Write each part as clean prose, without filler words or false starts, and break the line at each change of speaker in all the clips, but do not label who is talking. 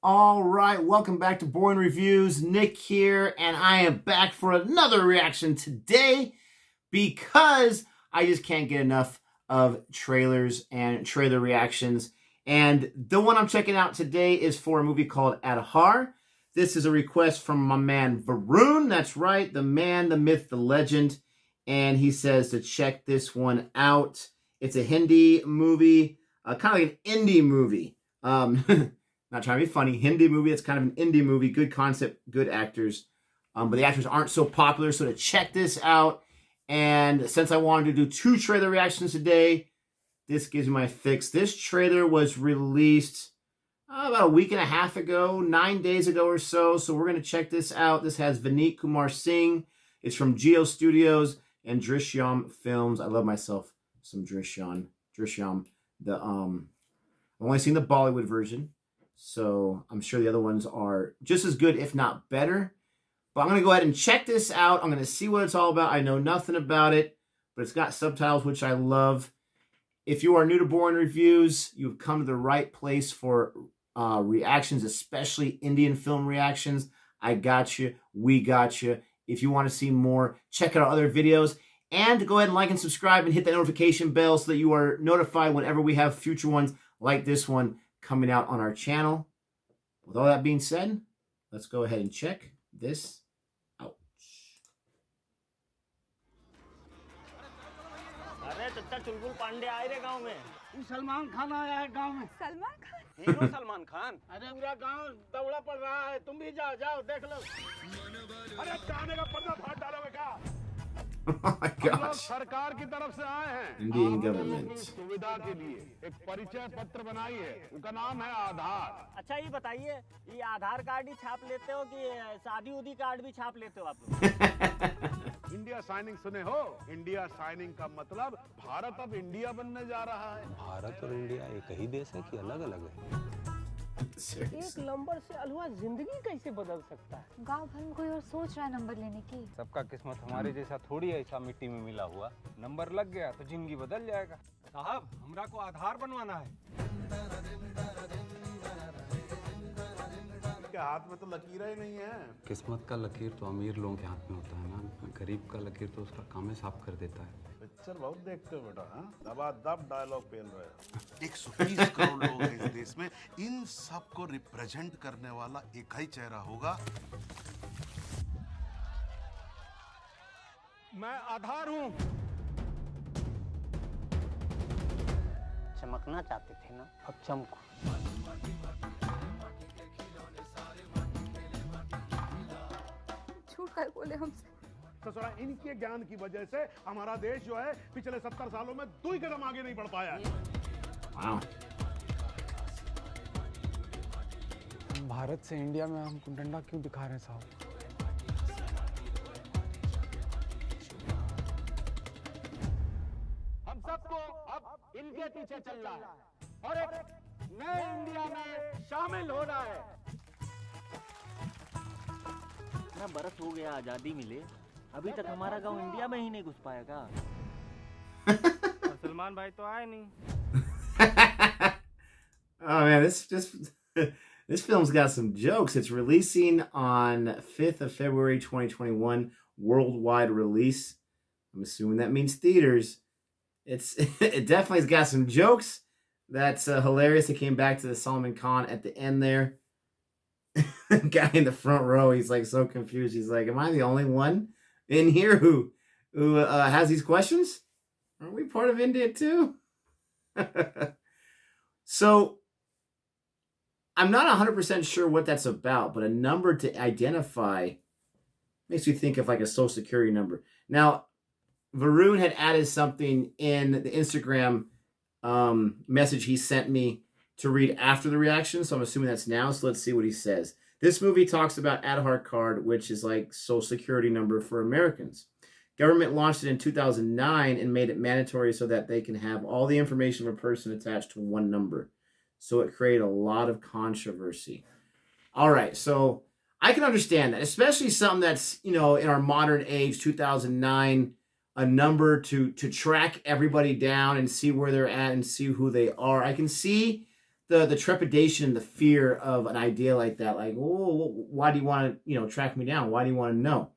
All right, welcome back to Boring Reviews. Nick here, and I am back for another reaction today because I just can't get enough of trailers and trailer reactions. And the one I'm checking out today is for a movie called Aadhaar. This is a request from my man Varun. That's right, the man, the myth, the legend. And he says to check this one out. It's a Hindi movie, kind of like an indie movie. Not trying to be funny. Hindi movie. It's kind of an indie movie. Good concept, good actors. But the actors aren't so popular. So to check this out, and since I wanted to do 2 trailer reactions today, this gives me my fix. This trailer was released about a week and a half ago, 9 days ago or so. So we're going to check this out. This has Vineet Kumar Singh. It's from Geo Studios and Drishyam Films. I love myself some Drishyam. I've only seen the Bollywood version, so I'm sure the other ones are just as good, if not better. But I'm going to go ahead and check this out. I'm going to see what it's all about. I know nothing about it, but it's got subtitles, which I love. If you are new to Boring Reviews, you've come to the right place for reactions, especially Indian film reactions. I got you. We got you. If you want to see more, check out our other videos. And go ahead and like and subscribe and hit that notification bell so that you are notified whenever we have future ones like this one coming out on our channel. With all that being said, let's go ahead and check this out.
अरे चच्चा चुलबुल पांडे आए रे गांव में।
सलमान खान आया है गांव में।
सलमान खान?
हीरो सलमान खान।
अरे पूरा गांव दौड़ा पड़ रहा है, तुम भी जाओ देख लो। अरे जाने का पर्दा फाड़ डालोगे क्या?
Oh my gosh.
सरकार की तरफ से आए हैं।
Indian government.
सुविधा के लिए एक परिचय पत्र बनाई है, उसका नाम है आधार।
अच्छा ये बताइए, ये आधार कार्ड ही छाप लेते हो कि शादी उदी कार्ड भी छाप लेते हो आप लोग?
इंडिया साइनिंग सुने हो? इंडिया साइनिंग का मतलब भारत अब इंडिया बनने जा रहा है।
भारत और इंडिया एक ही देश है कि अलग अलग है?
एक नंबर से अलवा जिंदगी कैसे बदल सकता है?
गांव भर में कोई और सोच रहा है नंबर लेने की।
सबका किस्मत हमारे जैसा थोड़ी ऐसा मिट्टी में मिला हुआ। नंबर लग गया तो जिंदगी बदल जाएगा।
साहब, हमरा को आधार बनवाना है।
के हाथ में तो लकीर ही नहीं है।
किस्मत का लकीर तो अमीर लोगों के हाथ में होता है ना, गरीब का लकीर तो उसका काम ही साफ कर देता है।
पिक्चर बहुत देखते हो बेटा, हाँ? दबादब डायलॉग पेल रहे हो।
120 करोड़ लोग हैं इस देश में, इन सब को रिप्रेजेंट करने वाला एक ही चेहरा होगा।
मैं आधार हूँ।
चमकना चाहते थे ना, अब चमको।
झूठ कर बोले हमसे।
तो सारा इनके ज्ञान की वजह से हमारा देश जो है पिछले 70 सालों में 2 कदम आगे नहीं बढ़ पाया है।
Wow.
भारत से इंडिया में हमको डंडा क्यों दिखा रहे हैं साहब?
हम सबको अब इनके पीछे चलना है और एक नए इंडिया में शामिल होना है।
इतना बरस हो गया आजादी मिले, अभी तक हमारा गांव इंडिया में ही नहीं घुस पाएगा।
सलमान भाई तो आए नहीं।
Oh man, this film's got some jokes. It's releasing on 5th of February 2021, worldwide release. I'm assuming that means theaters. It definitely has got some jokes. That's hilarious. It came back to the Salman Khan at the end there. Guy in the front row, he's like so confused. He's like, "Am I the only one in here who has these questions? Aren't we part of India too?" So I'm not 100% sure what that's about, but a number to identify makes me think of like a social security number. Now, Varun had added something in the Instagram message he sent me to read after the reaction, so I'm assuming that's now. So let's see what he says. This movie talks about Aadhaar card, which is like social security number for Americans. Government launched it in 2009 and made it mandatory so that they can have all the information of a person attached to one number. So it created a lot of controversy. All right, so I can understand that, especially something that's, in our modern age, 2009, a number to track everybody down and see where they're at and see who they are. I can see the trepidation and the fear of an idea like that. Like, oh, why do you want to, track me down? Why do you want to know?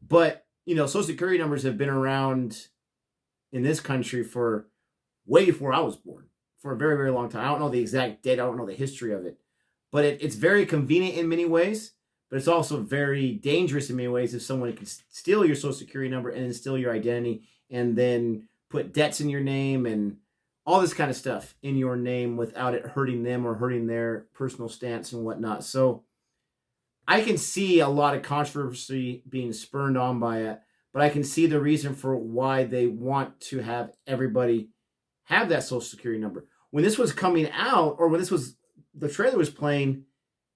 But, Social Security numbers have been around in this country for way before I was born, for a very, very long time. I don't know the exact date. I don't know the history of it. But it's very convenient in many ways, but it's also very dangerous in many ways if someone can steal your Social Security number and then steal your identity and then put debts in your name and all this kind of stuff in your name without it hurting them or hurting their personal stance and whatnot. So I can see a lot of controversy being spurned on by it, but I can see the reason for why they want to have everybody have that Social Security number. When this was coming out, or when the trailer was playing,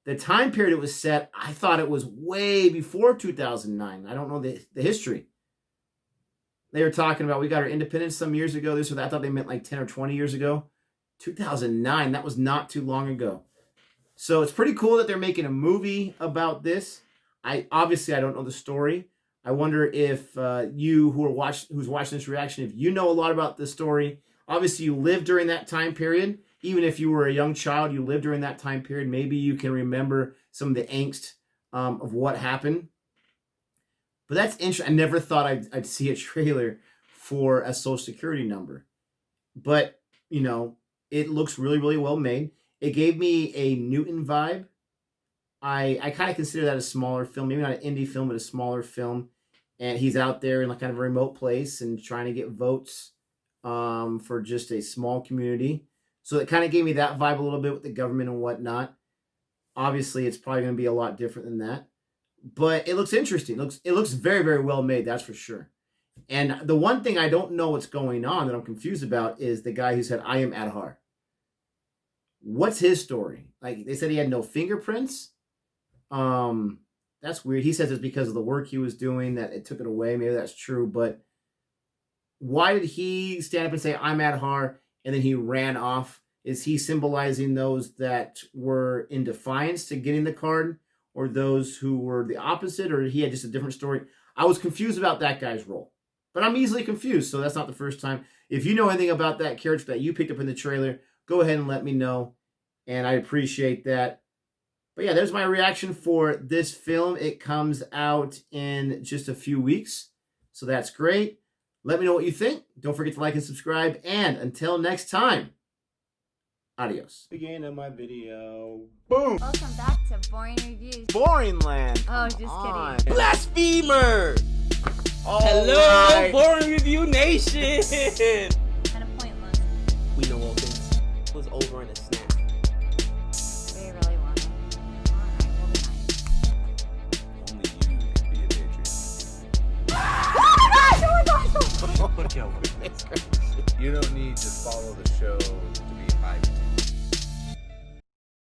the time period it was set, I thought it was way before 2009. I don't know the history. They were talking about, we got our independence some years ago, this or that. I thought they meant like 10 or 20 years ago. 2009, that was not too long ago. So it's pretty cool that they're making a movie about this. I don't know the story. I wonder if you who's watching this reaction, if you know a lot about this story. Obviously, you lived during that time period. Even if you were a young child, you lived during that time period. Maybe you can remember some of the angst of what happened. But that's interesting. I never thought I'd see a trailer for a Social Security number. But, it looks really, really well made. It gave me a Newton vibe. I kind of consider that a smaller film. Maybe not an indie film, but a smaller film. And he's out there in like kind of a remote place and trying to get votes for just a small community. So it kind of gave me that vibe a little bit with the government and whatnot. Obviously, it's probably going to be a lot different than that. But it looks interesting. It looks very, very well made, that's for sure. And the one thing I don't know what's going on that I'm confused about is the guy who said, I am Aadhaar. What's his story? Like, they said he had no fingerprints. That's weird. He says it's because of the work he was doing that it took it away. Maybe that's true. But why did he stand up and say, I'm Aadhaar, and then he ran off? Is he symbolizing those that were in defiance to getting the card, or those who were the opposite, or he had just a different story? I was confused about that guy's role. But I'm easily confused, so that's not the first time. If you know anything about that character that you picked up in the trailer, go ahead and let me know, and I appreciate that. But yeah, there's my reaction for this film. It comes out in just a few weeks, so that's great. Let me know what you think. Don't forget to like and subscribe, and until next time, adios.
Beginning of my video.
Welcome back to Boring Reviews.
Boring land.
Oh, just kidding.
Blasphemer.
Hello,
right.
Boring Review Nation.
Kind of pointless.
We know all things. It was over in a snap.
We really want it. Alright, we'll be nice.
Only you can be a Patreon.
Oh my gosh! Oh my gosh!
Yo,
You don't need to follow